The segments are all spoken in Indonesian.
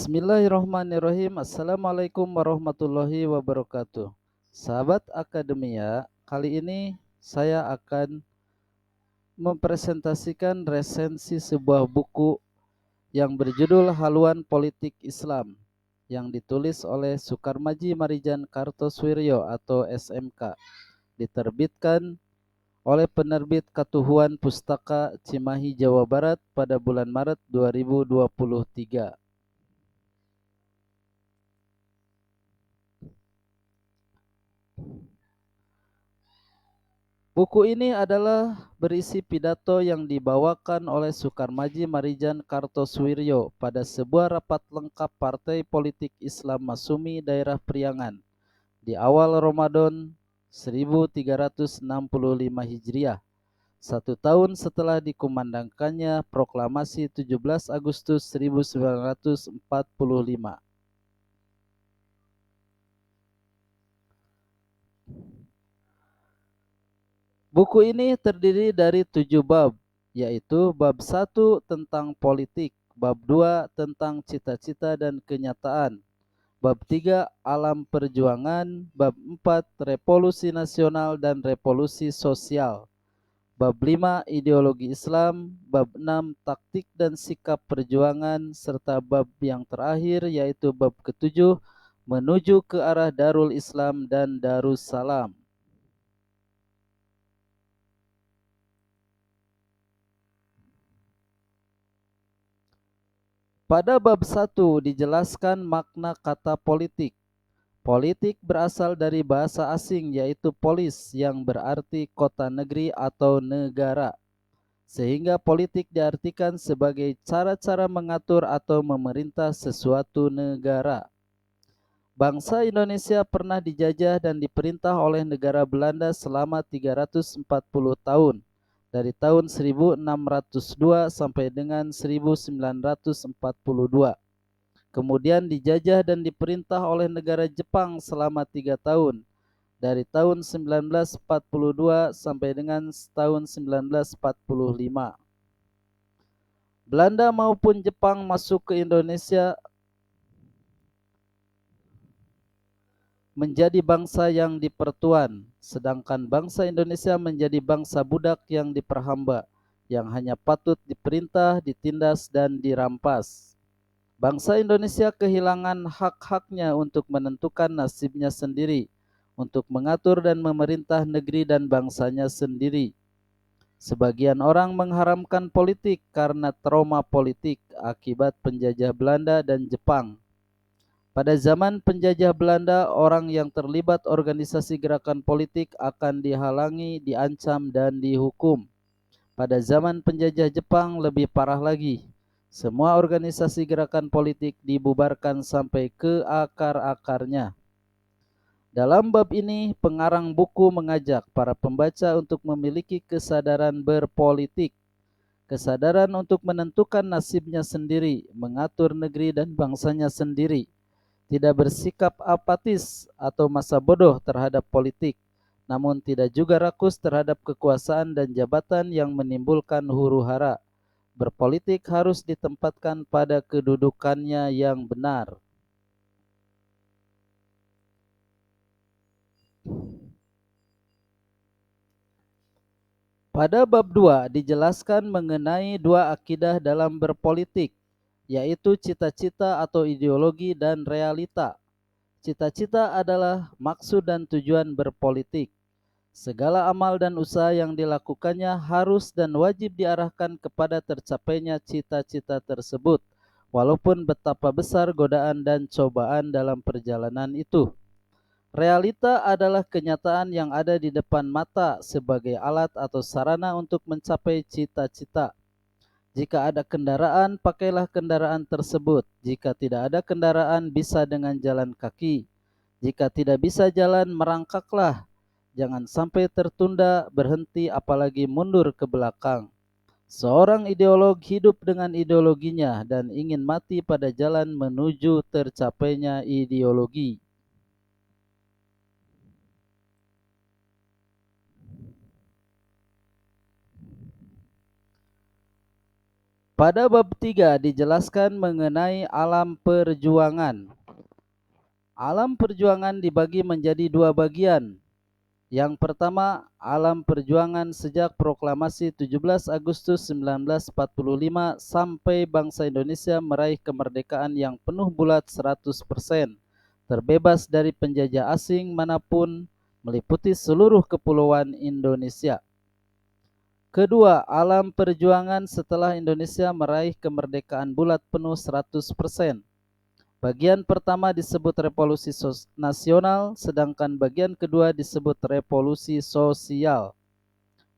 Bismillahirrahmanirrahim. Assalamualaikum warahmatullahi wabarakatuh. Sahabat Akademia, kali ini saya akan mempresentasikan resensi sebuah buku yang berjudul Haluan Politik Islam yang ditulis oleh Sukarmaji Marijan Kartosoewirjo atau SMK, diterbitkan oleh penerbit Katuhuan Pustaka Cimahi, Jawa Barat pada bulan Maret 2023. Buku ini adalah berisi pidato yang dibawakan oleh Sukarmaji Marijan Kartosoewirjo pada sebuah rapat lengkap Partai Politik Islam Masumi Daerah Priangan di awal Ramadan 1365 Hijriah, 1 tahun setelah dikumandangkannya Proklamasi 17 Agustus 1945. Buku ini terdiri dari 7 bab, yaitu bab 1 tentang politik, bab 2 tentang cita-cita dan kenyataan, bab 3 alam perjuangan, bab 4 revolusi nasional dan revolusi sosial, bab 5 ideologi Islam, bab 6 taktik dan sikap perjuangan, serta bab yang terakhir yaitu bab ke-7 menuju ke arah Darul Islam dan Darussalam. Pada bab 1 dijelaskan makna kata politik. Politik berasal dari bahasa asing yaitu polis yang berarti kota negeri atau negara. Sehingga politik diartikan sebagai cara-cara mengatur atau memerintah sesuatu negara. Bangsa Indonesia pernah dijajah dan diperintah oleh negara Belanda selama 340 tahun. Dari tahun 1602 sampai dengan 1942. Kemudian dijajah dan diperintah oleh negara Jepang selama 3 tahun. Dari tahun 1942 sampai dengan tahun 1945. Belanda maupun Jepang masuk ke Indonesia menjadi bangsa yang dipertuan, sedangkan bangsa Indonesia menjadi bangsa budak yang diperhamba, yang hanya patut diperintah, ditindas, dan dirampas. Bangsa Indonesia kehilangan hak-haknya untuk menentukan nasibnya sendiri, untuk mengatur dan memerintah negeri dan bangsanya sendiri. Sebagian orang mengharamkan politik karena trauma politik akibat penjajah Belanda dan Jepang. Pada zaman penjajah Belanda, orang yang terlibat organisasi gerakan politik akan dihalangi, diancam, dan dihukum. Pada zaman penjajah Jepang lebih parah lagi. Semua organisasi gerakan politik dibubarkan sampai ke akar-akarnya. Dalam bab ini, pengarang buku mengajak para pembaca untuk memiliki kesadaran berpolitik, kesadaran untuk menentukan nasibnya sendiri, mengatur negeri dan bangsanya sendiri, tidak bersikap apatis atau masa bodoh terhadap politik, namun tidak juga rakus terhadap kekuasaan dan jabatan yang menimbulkan huru-hara. Berpolitik harus ditempatkan pada kedudukannya yang benar. Pada bab 2 dijelaskan mengenai dua akidah dalam berpolitik, yaitu cita-cita atau ideologi dan realita. Cita-cita adalah maksud dan tujuan berpolitik. Segala amal dan usaha yang dilakukannya harus dan wajib diarahkan kepada tercapainya cita-cita tersebut, walaupun betapa besar godaan dan cobaan dalam perjalanan itu. Realita adalah kenyataan yang ada di depan mata sebagai alat atau sarana untuk mencapai cita-cita. Jika ada kendaraan, pakailah kendaraan tersebut. Jika tidak ada kendaraan, bisa dengan jalan kaki. Jika tidak bisa jalan, merangkaklah. Jangan sampai tertunda, berhenti, apalagi mundur ke belakang. Seorang ideolog hidup dengan ideologinya dan ingin mati pada jalan menuju tercapainya ideologi. Pada bab 3 dijelaskan mengenai alam perjuangan. Alam perjuangan dibagi menjadi dua bagian. Yang pertama, alam perjuangan sejak proklamasi 17 Agustus 1945 sampai bangsa Indonesia meraih kemerdekaan yang penuh bulat 100%, terbebas dari penjajah asing manapun, meliputi seluruh kepulauan Indonesia. Kedua, alam perjuangan setelah Indonesia meraih kemerdekaan bulat penuh 100%. Bagian pertama disebut revolusi nasional, sedangkan bagian kedua disebut revolusi sosial.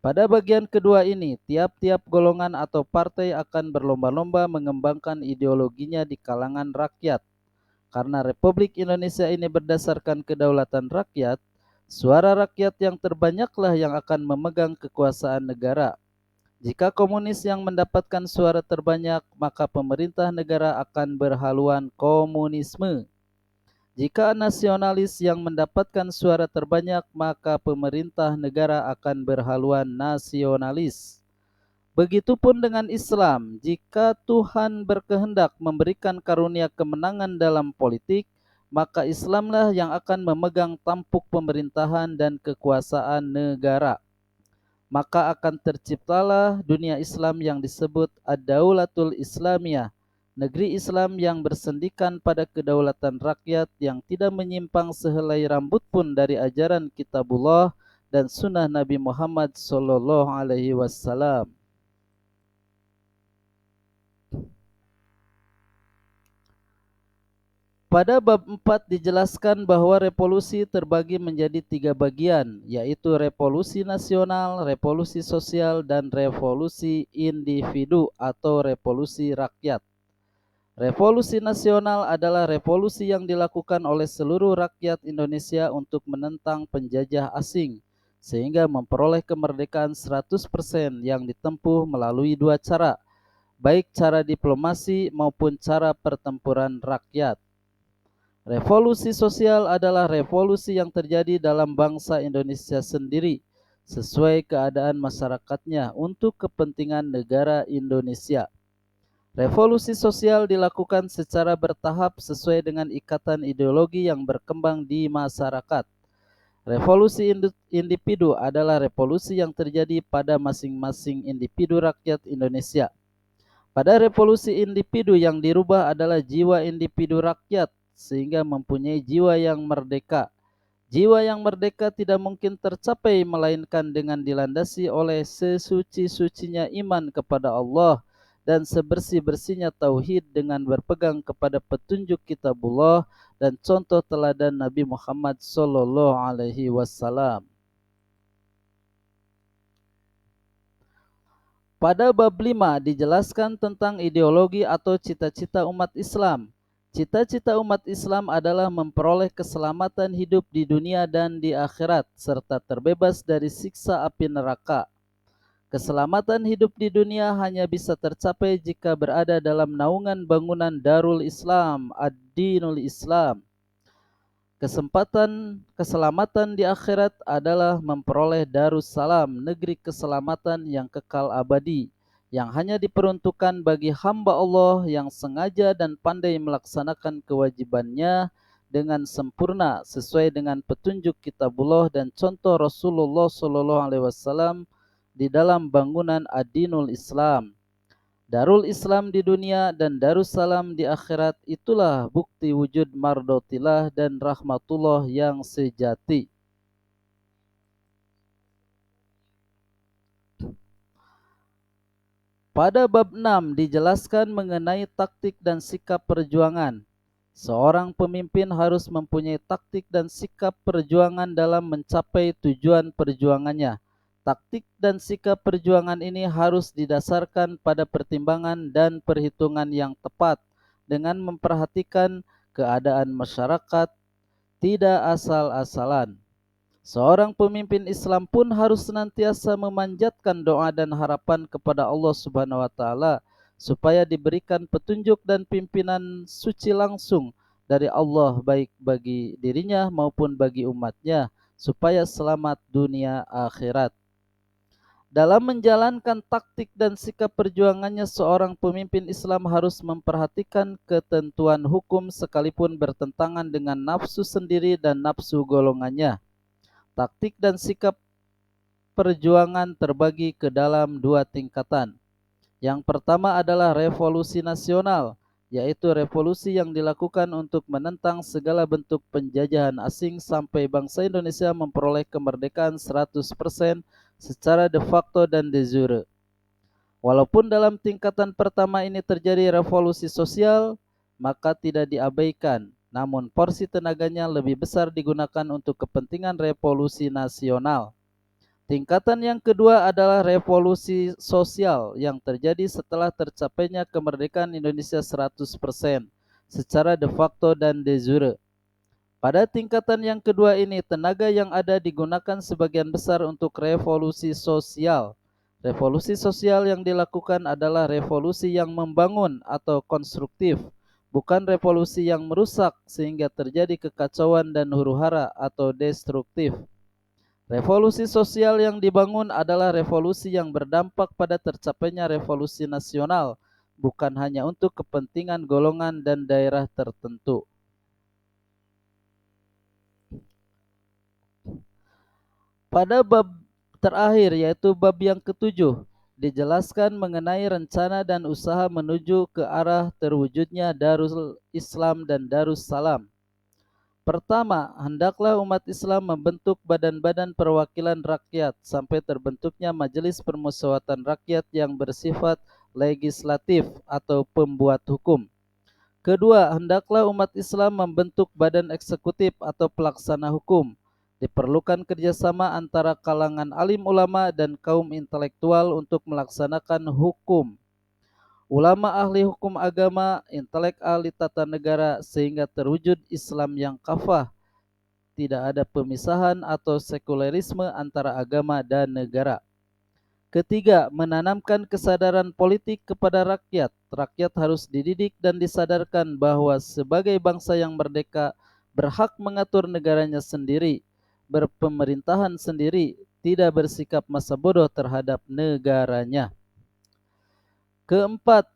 Pada bagian kedua ini, tiap-tiap golongan atau partai akan berlomba-lomba mengembangkan ideologinya di kalangan rakyat. Karena Republik Indonesia ini berdasarkan kedaulatan rakyat, suara rakyat yang terbanyaklah yang akan memegang kekuasaan negara. Jika komunis yang mendapatkan suara terbanyak, maka pemerintah negara akan berhaluan komunisme. Jika nasionalis yang mendapatkan suara terbanyak, maka pemerintah negara akan berhaluan nasionalis. Begitupun dengan Islam, jika Tuhan berkehendak memberikan karunia kemenangan dalam politik, maka Islamlah yang akan memegang tampuk pemerintahan dan kekuasaan negara. Maka akan terciptalah dunia Islam yang disebut Ad-Daulatul Islamiyah, negeri Islam yang bersendikan pada kedaulatan rakyat yang tidak menyimpang sehelai rambut pun dari ajaran Kitabullah dan sunnah Nabi Muhammad sallallahu alaihi wasallam. Pada bab 4 dijelaskan bahwa revolusi terbagi menjadi 3 bagian, yaitu revolusi nasional, revolusi sosial, dan revolusi individu atau revolusi rakyat. Revolusi nasional adalah revolusi yang dilakukan oleh seluruh rakyat Indonesia untuk menentang penjajah asing, sehingga memperoleh kemerdekaan 100% yang ditempuh melalui dua cara, baik cara diplomasi maupun cara pertempuran rakyat. Revolusi sosial adalah revolusi yang terjadi dalam bangsa Indonesia sendiri, sesuai keadaan masyarakatnya untuk kepentingan negara Indonesia. Revolusi sosial dilakukan secara bertahap sesuai dengan ikatan ideologi yang berkembang di masyarakat. Revolusi individu adalah revolusi yang terjadi pada masing-masing individu rakyat Indonesia. Pada revolusi individu yang dirubah adalah jiwa individu rakyat, sehingga mempunyai jiwa yang merdeka. Jiwa yang merdeka tidak mungkin tercapai melainkan dengan dilandasi oleh sesuci-sucinya iman kepada Allah dan sebersih-bersihnya tauhid dengan berpegang kepada petunjuk Kitabullah dan contoh teladan Nabi Muhammad sallallahu alaihi wasallam. Pada bab 5 dijelaskan tentang ideologi atau cita-cita umat Islam. Cita-cita umat Islam adalah memperoleh keselamatan hidup di dunia dan di akhirat, serta terbebas dari siksa api neraka. Keselamatan hidup di dunia hanya bisa tercapai jika berada dalam naungan bangunan Darul Islam, Ad-Dinul Islam. Keselamatan di akhirat adalah memperoleh Darussalam, negeri keselamatan yang kekal abadi, yang hanya diperuntukkan bagi hamba Allah yang sengaja dan pandai melaksanakan kewajibannya dengan sempurna sesuai dengan petunjuk Kitabullah dan contoh Rasulullah SAW di dalam bangunan Ad-Dinul Islam. Darul Islam di dunia dan Darussalam di akhirat, itulah bukti wujud mardotillah dan rahmatullah yang sejati. Pada bab 6 dijelaskan mengenai taktik dan sikap perjuangan. Seorang pemimpin harus mempunyai taktik dan sikap perjuangan dalam mencapai tujuan perjuangannya. Taktik dan sikap perjuangan ini harus didasarkan pada pertimbangan dan perhitungan yang tepat dengan memperhatikan keadaan masyarakat, tidak asal-asalan. Seorang pemimpin Islam pun harus senantiasa memanjatkan doa dan harapan kepada Allah Subhanahu wa taala supaya diberikan petunjuk dan pimpinan suci langsung dari Allah baik bagi dirinya maupun bagi umatnya supaya selamat dunia akhirat. Dalam menjalankan taktik dan sikap perjuangannya, seorang pemimpin Islam harus memperhatikan ketentuan hukum sekalipun bertentangan dengan nafsu sendiri dan nafsu golongannya. Taktik dan sikap perjuangan terbagi ke dalam dua tingkatan. Yang pertama adalah revolusi nasional, yaitu revolusi yang dilakukan untuk menentang segala bentuk penjajahan asing sampai bangsa Indonesia memperoleh kemerdekaan 100% secara de facto dan de jure. Walaupun dalam tingkatan pertama ini terjadi revolusi sosial, maka tidak diabaikan, namun porsi tenaganya lebih besar digunakan untuk kepentingan revolusi nasional. Tingkatan yang kedua adalah revolusi sosial yang terjadi setelah tercapainya kemerdekaan Indonesia 100% secara de facto dan de jure. Pada tingkatan yang kedua ini, tenaga yang ada digunakan sebagian besar untuk revolusi sosial. Revolusi sosial yang dilakukan adalah revolusi yang membangun atau konstruktif, bukan revolusi yang merusak sehingga terjadi kekacauan dan huru-hara atau destruktif. Revolusi sosial yang dibangun adalah revolusi yang berdampak pada tercapainya revolusi nasional, bukan hanya untuk kepentingan golongan dan daerah tertentu. Pada bab terakhir, yaitu bab yang ketujuh, dijelaskan mengenai rencana dan usaha menuju ke arah terwujudnya Darul Islam dan Darussalam. Pertama, hendaklah umat Islam membentuk badan-badan perwakilan rakyat sampai terbentuknya Majelis Permusyawaratan Rakyat yang bersifat legislatif atau pembuat hukum. Kedua, hendaklah umat Islam membentuk badan eksekutif atau pelaksana hukum. Diperlukan kerjasama antara kalangan alim ulama dan kaum intelektual untuk melaksanakan hukum. Ulama ahli hukum agama, intelek ahli tata negara, sehingga terwujud Islam yang kafah. Tidak ada pemisahan atau sekulerisme antara agama dan negara. Ketiga, menanamkan kesadaran politik kepada rakyat. Rakyat harus dididik dan disadarkan bahwa sebagai bangsa yang merdeka berhak mengatur negaranya sendiri, berpemerintahan sendiri, tidak bersikap masa bodoh terhadap negaranya. Keempat,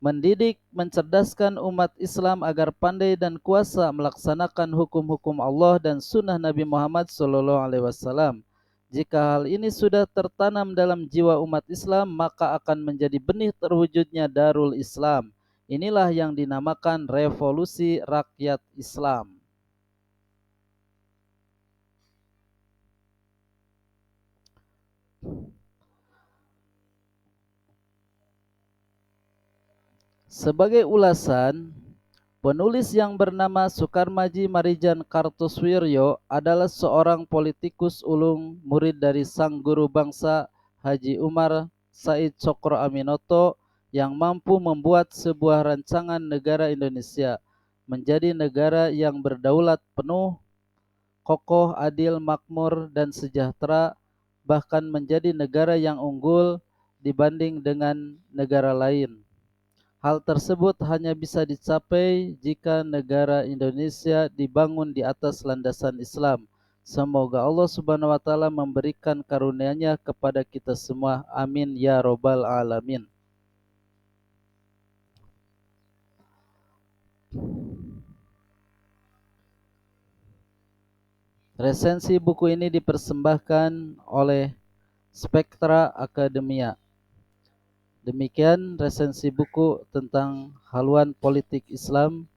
mendidik, mencerdaskan umat Islam agar pandai dan kuasa melaksanakan hukum-hukum Allah dan sunnah Nabi Muhammad SAW. Jika hal ini sudah tertanam dalam jiwa umat Islam, maka akan menjadi benih terwujudnya Darul Islam. Inilah yang dinamakan revolusi rakyat Islam. Sebagai ulasan, penulis yang bernama Sukarmaji Marijan Kartosuwiryo adalah seorang politikus ulung, murid dari sang guru bangsa Haji Umar Said Sokro Aminoto, yang mampu membuat sebuah rancangan negara Indonesia menjadi negara yang berdaulat penuh, kokoh, adil, makmur, dan sejahtera, bahkan menjadi negara yang unggul dibanding dengan negara lain. Hal tersebut hanya bisa dicapai jika negara Indonesia dibangun di atas landasan Islam. Semoga Allah Subhanahu wa taala memberikan karunia-Nya kepada kita semua. Amin ya robbal alamin. Resensi buku ini dipersembahkan oleh Spektra Akademia. Demikian resensi buku tentang haluan politik Islam.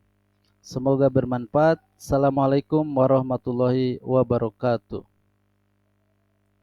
Semoga bermanfaat. Assalamualaikum warahmatullahi wabarakatuh.